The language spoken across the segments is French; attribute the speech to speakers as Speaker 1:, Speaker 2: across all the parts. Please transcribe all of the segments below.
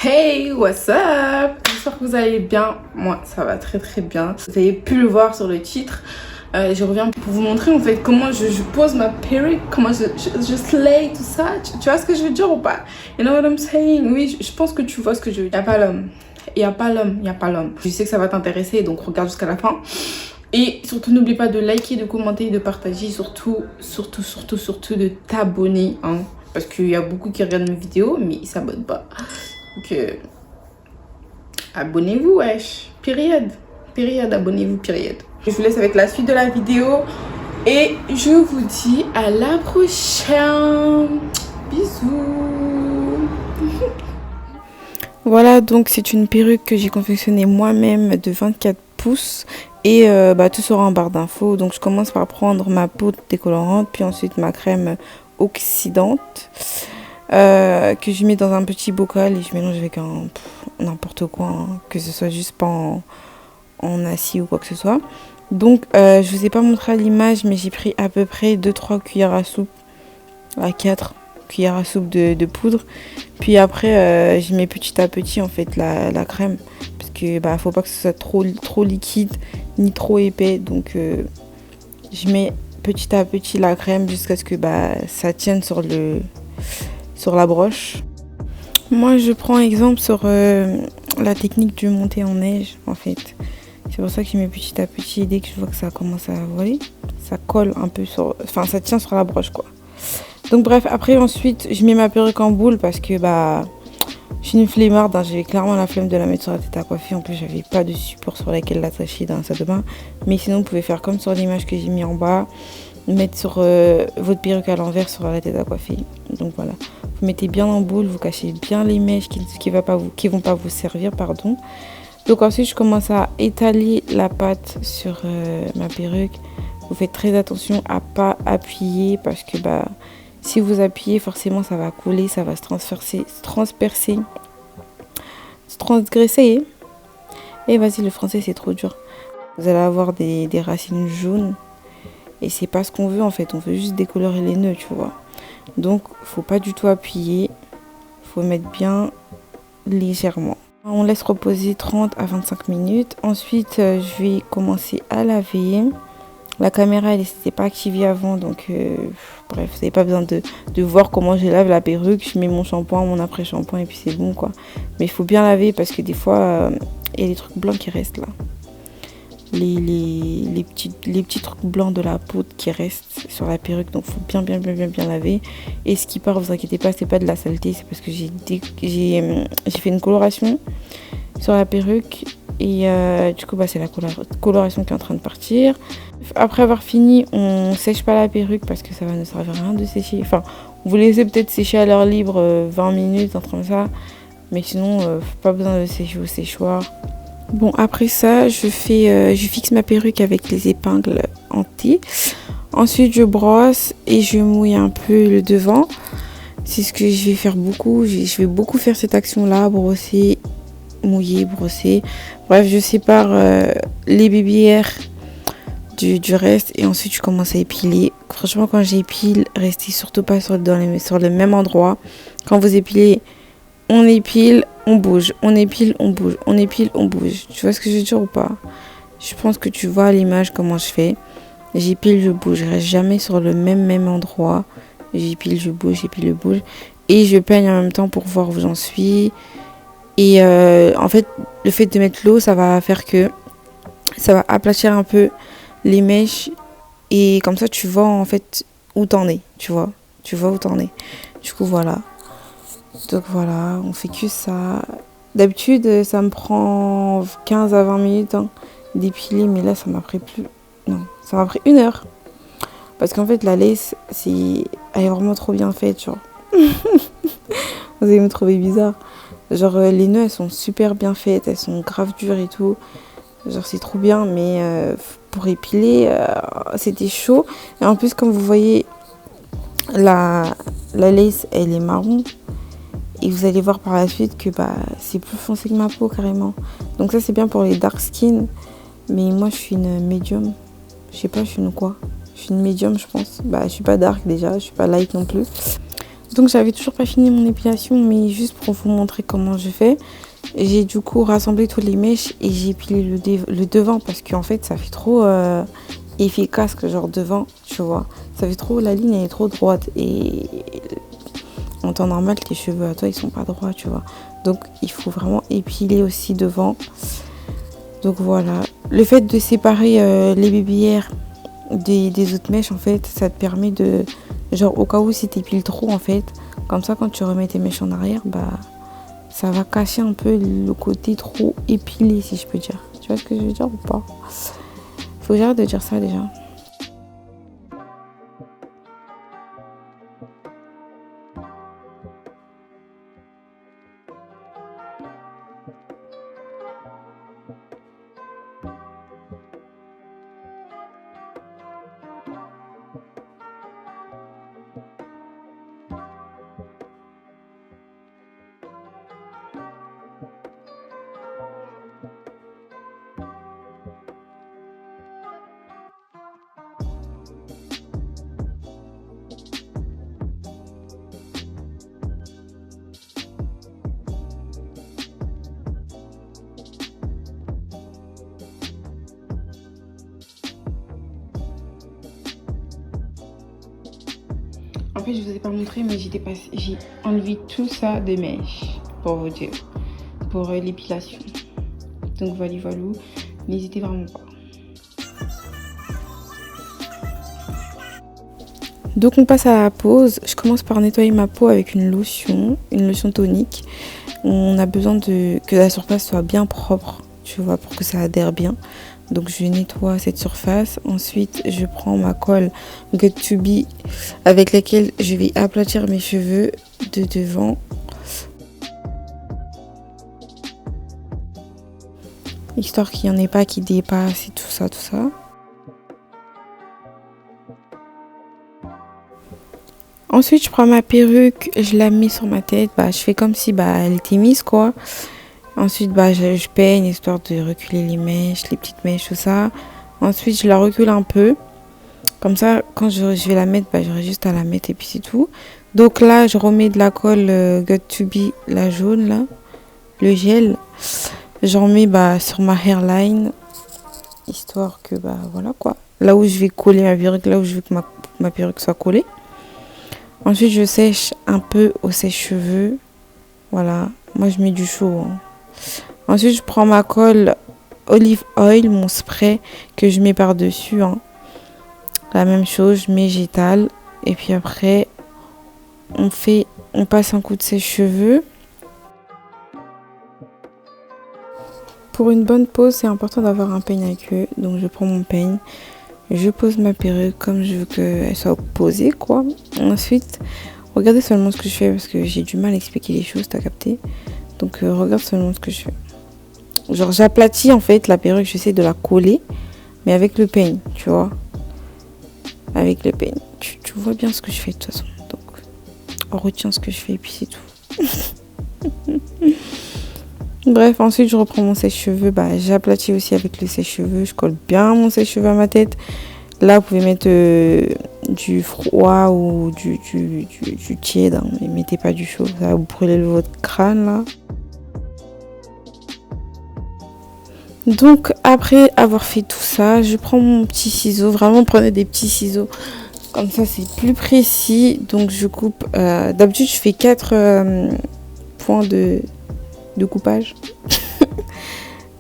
Speaker 1: Hey, what's up? J'espère que vous allez bien. Moi, ça va très très bien. Vous avez pu le voir sur le titre. Je reviens pour vous montrer en fait comment je pose ma perruque, comment je slay, tout ça. Tu vois ce que je veux dire ou pas? You know what I'm saying? Oui, je pense que tu vois ce que je veux dire. Y a pas l'homme. Y a pas l'homme. Y a pas l'homme. Je sais que ça va t'intéresser, donc regarde jusqu'à la fin. Et surtout, n'oublie pas de liker, de commenter, de partager. Surtout de t'abonner. Hein, parce qu'il y a beaucoup qui regardent mes vidéos, mais ils s'abonnent pas. Donc, abonnez-vous, wesh. Période. Période, abonnez-vous, période. Je vous laisse avec la suite de la vidéo. Et je vous dis à la prochaine. Bisous. Voilà, donc c'est une perruque que j'ai confectionnée moi-même de 24 pouces. Et tout sera en barre d'infos. Donc je commence par prendre ma poudre décolorante, puis ensuite ma crème oxydante. Que je mets dans un petit bocal et je mélange avec n'importe quoi, hein, que ce soit juste pas en acier ou quoi que ce soit. Donc je vous ai pas montré à l'image, mais j'ai pris à peu près 2-3 cuillères à soupe à 4 cuillères à soupe de poudre. Puis après je mets petit à petit en fait la crème, parce que faut pas que ce soit trop liquide ni trop épais. Donc je mets petit à petit la crème jusqu'à ce que ça tienne sur la broche. Moi je prends exemple sur la technique du monter en neige en fait. C'est pour ça que je mets petit à petit. Dès que je vois que ça commence à voler, ça colle un peu ça tient sur la broche quoi. Donc bref, après ensuite je mets ma perruque en boule parce que je suis une flemmarde, hein, j'avais clairement la flemme de la mettre sur la tête à coiffer. En plus j'avais pas de support sur laquelle l'attacher dans la salle de bain. Mais sinon vous pouvez faire comme sur l'image que j'ai mis en bas, mettre sur votre perruque à l'envers sur la tête à coiffer. Donc voilà, vous mettez bien en boule, vous cachez bien les mèches qui vont pas vous servir, pardon. Donc ensuite je commence à étaler la pâte sur ma perruque. Vous faites très attention à pas appuyer parce que si vous appuyez, forcément ça va couler, ça va se transgresser. Et vas-y, le français c'est trop dur. Vous allez avoir des racines jaunes. Et c'est pas ce qu'on veut en fait, on veut juste décolorer les nœuds, tu vois. Donc faut pas du tout appuyer, faut mettre bien légèrement. On laisse reposer 30 à 25 minutes. Ensuite je vais commencer à laver. La caméra elle n'était pas activée avant, donc bref, vous n'avez pas besoin de voir comment je lave la perruque. Je mets mon shampoing, mon après-shampoing et puis c'est bon quoi. Mais il faut bien laver parce que des fois il y a des trucs blancs qui restent là. Les petits trucs blancs de la poudre qui restent sur la perruque, donc faut bien laver. Et ce qui part, vous inquiétez pas, c'est pas de la saleté, c'est parce que j'ai fait une coloration sur la perruque et du coup c'est la coloration qui est en train de partir. Après avoir fini, on sèche pas la perruque parce que ça va ne servir à rien de sécher. Enfin, vous laissez peut-être sécher à l'air libre 20 minutes, un truc comme ça, mais sinon pas besoin de sécher au séchoir. Bon, après ça, je fixe ma perruque avec les épingles en T. Ensuite, je brosse et je mouille un peu le devant. C'est ce que je vais faire beaucoup. Je vais beaucoup faire cette action-là, brosser, mouiller, brosser. Bref, je sépare les baby hairs du reste et ensuite je commence à épiler. Franchement, quand j'épile, restez surtout pas sur le même endroit. Quand vous épilez, on épile, on bouge, on épile, on bouge, on épile, on bouge. Tu vois ce que je veux dire ou pas? Je pense que tu vois à l'image comment je fais. J'épile, je bouge, je reste jamais sur le même endroit. J'épile, je bouge, j'épile, je bouge. Et je peigne en même temps pour voir où j'en suis. Et en fait, le fait de mettre l'eau, ça va faire que ça va aplatir un peu les mèches. Et comme ça, tu vois en fait où t'en es, tu vois. Tu vois où t'en es. Du coup, voilà. Donc voilà, on fait que ça. D'habitude, ça me prend 15 à 20 minutes d'épiler, mais là, ça m'a pris 1 heure. Parce qu'en fait, la lace, elle est vraiment trop bien faite, genre. Vous allez me trouver bizarre. Genre, les nœuds, elles sont super bien faites, elles sont grave dures et tout. Genre, c'est trop bien, mais pour épiler, c'était chaud. Et en plus, comme vous voyez, la lace, elle est marron. Et vous allez voir par la suite que c'est plus foncé que ma peau carrément. Donc ça c'est bien pour les dark skin. Mais moi je suis une medium. Je sais pas, je suis une quoi? Je suis une medium je pense. Je suis pas dark déjà, je suis pas light non plus. Donc j'avais toujours pas fini mon épilation, mais juste pour vous montrer comment je fais. J'ai du coup rassemblé toutes les mèches et j'ai épilé le devant parce qu'en fait ça fait trop efficace que genre devant, tu vois. Ça fait trop, la ligne elle est trop droite et en temps normal tes cheveux à toi ils sont pas droits, tu vois. Donc il faut vraiment épiler aussi devant. Donc voilà. Le fait de séparer les bébières des autres mèches en fait, ça te permet de, genre au cas où si t'épiles trop en fait, comme ça quand tu remets tes mèches en arrière, bah ça va cacher un peu le côté trop épilé si je peux dire. Tu vois ce que je veux dire ou pas? Faut que j'arrête de dire ça déjà. En fait, je vous ai pas montré, mais j'ai enlevé tout ça de mèches, pour vous dire, pour l'épilation. Donc voilà, n'hésitez vraiment pas. Donc on passe à la pose. Je commence par nettoyer ma peau avec une lotion tonique. On a besoin que la surface soit bien propre, tu vois, pour que ça adhère bien. Donc je nettoie cette surface. Ensuite, je prends ma colle Got To Be avec laquelle je vais aplatir mes cheveux de devant. Histoire qu'il n'y en ait pas qui dépassent et tout ça, tout ça. Ensuite, je prends ma perruque, je la mets sur ma tête. Bah, je fais comme si elle était mise, quoi. Ensuite, je peigne histoire de reculer les mèches, les petites mèches, tout ça. Ensuite, je la recule un peu. Comme ça, quand je vais la mettre, j'aurai juste à la mettre et puis c'est tout. Donc là, je remets de la colle Got To Be, la jaune, là, le gel. J'en mets sur ma hairline, histoire que, voilà quoi. Là où je vais coller ma perruque, là où je veux que ma perruque soit collée. Ensuite, je sèche un peu au sèche-cheveux. Voilà, moi je mets du chaud. Hein. Ensuite, je prends ma colle Olive Oil, mon spray que je mets par-dessus. Hein. La même chose, je mets, j'étale. Et puis après, on passe un coup de sèche-cheveux. Pour une bonne pose, c'est important d'avoir un peigne à queue. Donc je prends mon peigne. Je pose ma perruque comme je veux qu'elle soit posée, quoi. Ensuite, regardez seulement ce que je fais parce que j'ai du mal à expliquer les choses, t'as capté. Donc regarde seulement ce que je fais. Genre j'aplatis en fait la perruque, j'essaie de la coller, mais avec le peigne, tu vois. Avec le peigne. Tu vois bien ce que je fais de toute façon. Donc on retient ce que je fais et puis c'est tout. Bref, ensuite je reprends mon sèche-cheveux. J'aplatis aussi avec le sèche-cheveux. Je colle bien mon sèche-cheveux à ma tête. Là, vous pouvez mettre du froid ou du tiède. Hein. Ne mettez pas du chaud. Ça va vous brûler votre crâne là. Donc après avoir fait tout ça, je prends mon petit ciseau. Vraiment, prenez des petits ciseaux. Comme ça, c'est plus précis. Donc je coupe. D'habitude, je fais 4 points de coupage.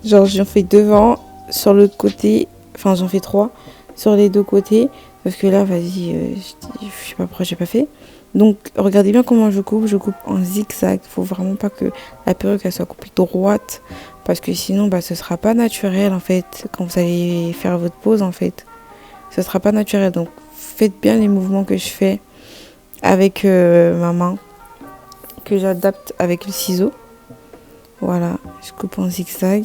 Speaker 1: Genre j'en fais devant, sur l'autre côté, enfin j'en fais 3 sur les 2 côtés, parce que là vas-y, je sais pas pourquoi j'ai pas fait. Donc regardez bien comment je coupe en zigzag. Faut vraiment pas que la perruque elle soit coupée droite, parce que sinon ce sera pas naturel en fait. Quand vous allez faire votre pose en fait, ce sera pas naturel. Donc faites bien les mouvements que je fais avec ma main, que j'adapte avec le ciseau. Voilà, je coupe en zigzag.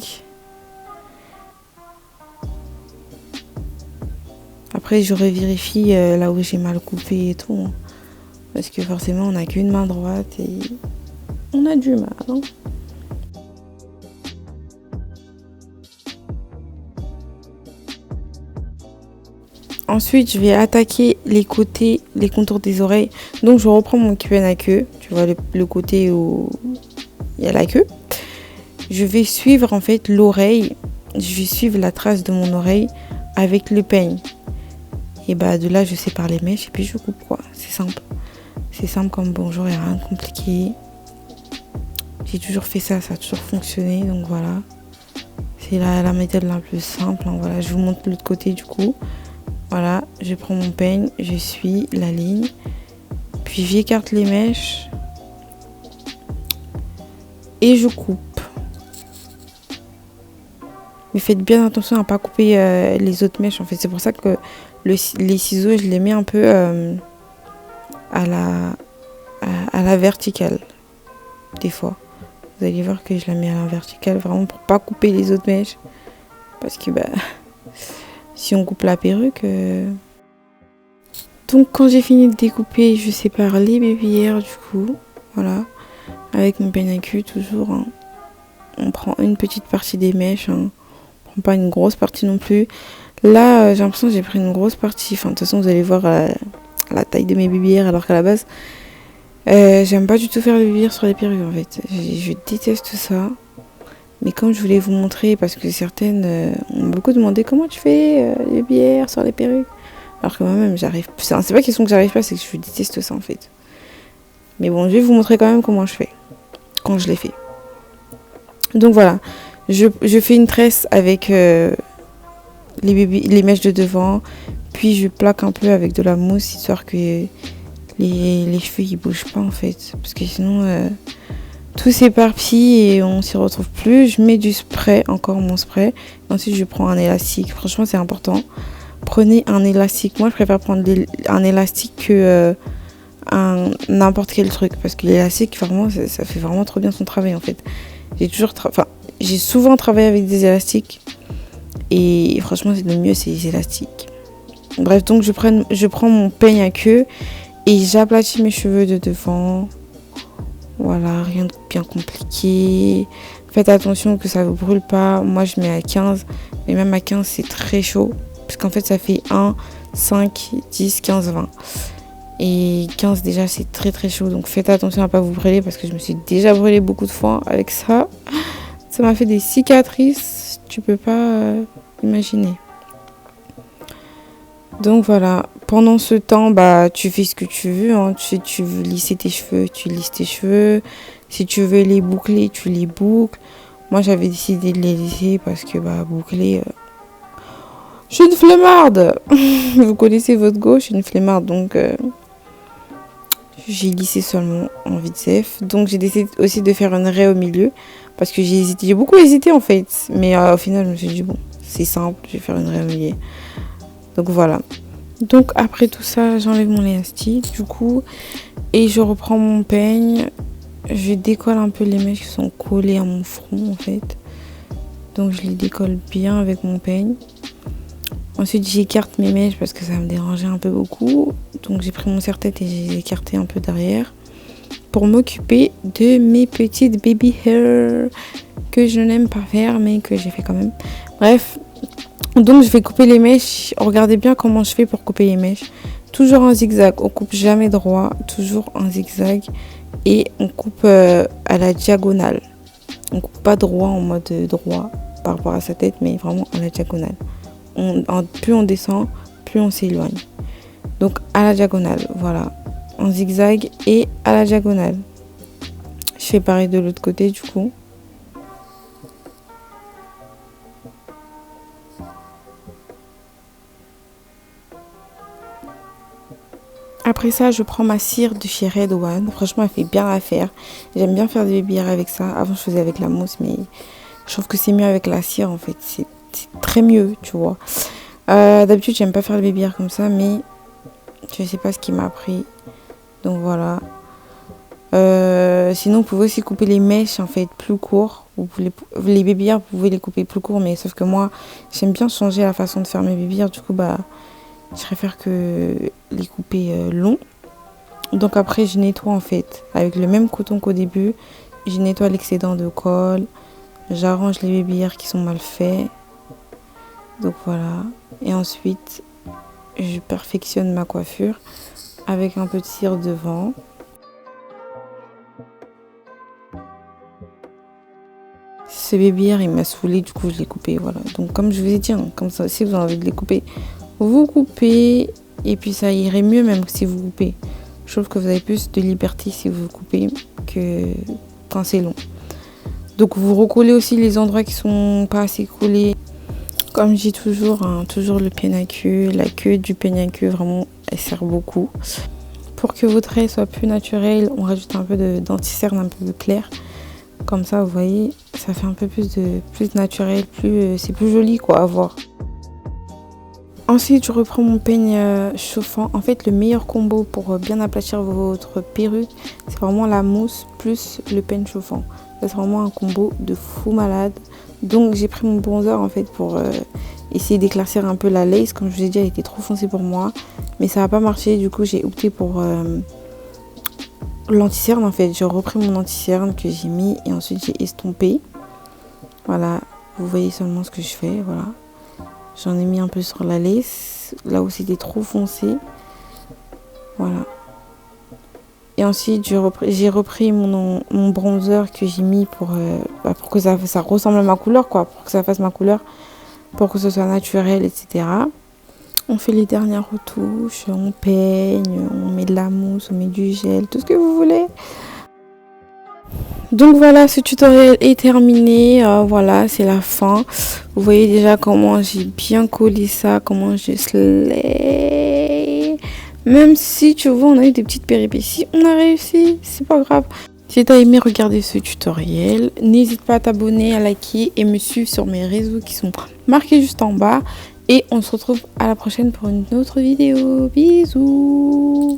Speaker 1: Après, je revérifie là où j'ai mal coupé et tout. Hein. Parce que forcément, on n'a qu'une main droite et on a du mal. Hein. Ensuite, je vais attaquer les côtés, les contours des oreilles. Donc, je reprends mon peigne à queue. Tu vois, le côté où il y a la queue. Je vais suivre en fait l'oreille. Je vais suivre la trace de mon oreille avec le peigne. Et bah, de là, je sépare les mèches et puis je coupe quoi. C'est simple. C'est simple comme bonjour, il n'y a rien de compliqué. J'ai toujours fait ça, ça a toujours fonctionné. Donc voilà. C'est la méthode la plus simple. Hein, voilà. Je vous montre l'autre côté du coup. Voilà, je prends mon peigne, je suis la ligne, puis j'écarte les mèches et je coupe. Mais faites bien attention à ne pas couper les autres mèches. En fait, c'est pour ça que les ciseaux, je les mets un peu à la verticale. Des fois, vous allez voir que je la mets à la verticale vraiment pour pas couper les autres mèches, parce que bah si on coupe la perruque. Donc quand j'ai fini de découper, je sépare les bébillères du coup. Voilà. Avec mon peigne à queue toujours. Hein. On prend une petite partie des mèches. Hein. On prend pas une grosse partie non plus. Là, j'ai l'impression que j'ai pris une grosse partie. Enfin, de toute façon, vous allez voir la taille de mes bébillères, alors qu'à la base, j'aime pas du tout faire les bébillères sur les perruques en fait. Je déteste ça. Mais comme je voulais vous montrer, parce que certaines ont beaucoup demandé comment tu fais les bières sur les perruques. Alors que moi-même, j'arrive. C'est pas question que j'arrive pas, c'est que je déteste ça en fait. Mais bon, je vais vous montrer quand même comment je fais. Quand je l'ai fait. Donc voilà. Je fais une tresse avec les mèches de devant. Puis je plaque un peu avec de la mousse, histoire que les cheveux ils bougent pas en fait. Parce que sinon. Tout s'éparpille et on s'y retrouve plus. Je mets du spray, encore mon spray. Ensuite, je prends un élastique. Franchement, c'est important. Prenez un élastique. Moi, je préfère prendre un élastique que n'importe quel truc. Parce que l'élastique, vraiment, ça fait vraiment trop bien son travail, en fait. J'ai souvent travaillé avec des élastiques. Et franchement, c'est le mieux, c'est les élastiques. Bref, donc, je prends mon peigne à queue et j'aplatis mes cheveux de devant. Voilà, rien de bien compliqué. Faites attention que ça ne vous brûle pas. Moi, je mets à 15. Mais même à 15, c'est très chaud. Parce qu'en fait, ça fait 1, 5, 10, 15, 20. Et 15, déjà, c'est très très chaud. Donc, faites attention à ne pas vous brûler. Parce que je me suis déjà brûlée beaucoup de fois avec ça. Ça m'a fait des cicatrices. Tu peux pas imaginer. Donc voilà, pendant ce temps, bah tu fais ce que tu veux. Hein. Tu veux lisser tes cheveux, tu lisses tes cheveux. Si tu veux les boucler, tu les boucles. Moi, j'avais décidé de les lisser parce que bah boucler, je suis une flemmarde. Vous connaissez votre go, je suis une flemmarde, donc j'ai lissé seulement en vite-sef. Donc j'ai décidé aussi de faire une raie au milieu parce que j'ai beaucoup hésité en fait. Mais au final, je me suis dit bon, c'est simple, je vais faire une raie au milieu. Donc voilà. Donc après tout ça, j'enlève mon élastique du coup. Et je reprends mon peigne. Je décolle un peu les mèches qui sont collées à mon front en fait. Donc je les décolle bien avec mon peigne. Ensuite j'écarte mes mèches parce que ça me dérangeait un peu beaucoup. Donc j'ai pris mon serre-tête et j'ai écarté un peu derrière. Pour m'occuper de mes petites baby hair. Que je n'aime pas faire mais que j'ai fait quand même. Bref. Donc je vais couper les mèches. Regardez bien comment je fais pour couper les mèches. Toujours en zigzag. On coupe jamais droit. Toujours en zigzag. Et on coupe à la diagonale. On coupe pas droit en mode droit par rapport à sa tête. Mais vraiment à la diagonale. Plus on descend, plus on s'éloigne. Donc à la diagonale. Voilà. En zigzag et à la diagonale. Je fais pareil de l'autre côté du coup. Après ça, je prends ma cire de chez Red One. Franchement, elle fait bien l'affaire. J'aime bien faire des bébillères avec ça. Avant, je faisais avec la mousse, mais je trouve que c'est mieux avec la cire, en fait. C'est très mieux, tu vois. D'habitude, j'aime pas faire les bébillères comme ça, mais je sais pas ce qui m'a pris. Donc, voilà. Sinon, vous pouvez aussi couper les mèches, en fait, plus courts. Les bébillères, vous pouvez les couper plus courts, mais sauf que moi, j'aime bien changer la façon de faire mes bébillères. Du coup, bah... je préfère que les couper longs. Donc après, je nettoie en fait. Avec le même coton qu'au début. Je nettoie l'excédent de colle. J'arrange les bébillères qui sont mal faits. Donc voilà. Et ensuite, je perfectionne ma coiffure avec un peu de cire devant. Ce baby il m'a saoulé, du coup je l'ai coupé, voilà. Donc comme je vous ai dit, hein, comme ça, si vous avez envie de les couper, vous coupez. Et puis ça irait mieux même si vous coupez. Je trouve que vous avez plus de liberté si vous coupez que quand c'est long. Donc vous recollez aussi les endroits qui sont pas assez collés. Comme je dis toujours, hein, toujours le peigne à queue. La queue du peigne à queue, vraiment, elle sert beaucoup. Pour que vos traits soient plus naturels, on rajoute un peu d'anti-cerne un peu plus clair. Comme ça, vous voyez, ça fait un peu plus naturel, c'est plus joli quoi à voir. Ensuite, je reprends mon peigne chauffant. En fait, le meilleur combo pour bien aplatir votre perruque, c'est vraiment la mousse plus le peigne chauffant. C'est vraiment un combo de fou malade. Donc, j'ai pris mon bronzer en fait pour essayer d'éclaircir un peu la lace. Comme je vous ai dit, elle était trop foncée pour moi. Mais ça n'a pas marché. Du coup, j'ai opté pour l'anti-cerne en fait. J'ai repris mon anti-cerne que j'ai mis et ensuite j'ai estompé. Voilà, vous voyez seulement ce que je fais, voilà. J'en ai mis un peu sur la lace, là où c'était trop foncé. Voilà. Et ensuite, j'ai repris mon bronzer que j'ai mis pour que ça ressemble à ma couleur, quoi. Pour que ça fasse ma couleur, pour que ce soit naturel, etc. On fait les dernières retouches, on peigne, on met de la mousse, on met du gel, tout ce que vous voulez. Donc voilà, ce tutoriel est terminé. Voilà, c'est la fin. Vous voyez déjà comment j'ai bien collé ça, comment je slay. Même si tu vois, on a eu des petites péripéties, on a réussi, c'est pas grave. Si t'as aimé regarder ce tutoriel, n'hésite pas à t'abonner, à liker et me suivre sur mes réseaux qui sont marqués juste en bas. Et on se retrouve à la prochaine pour une autre vidéo. Bisous!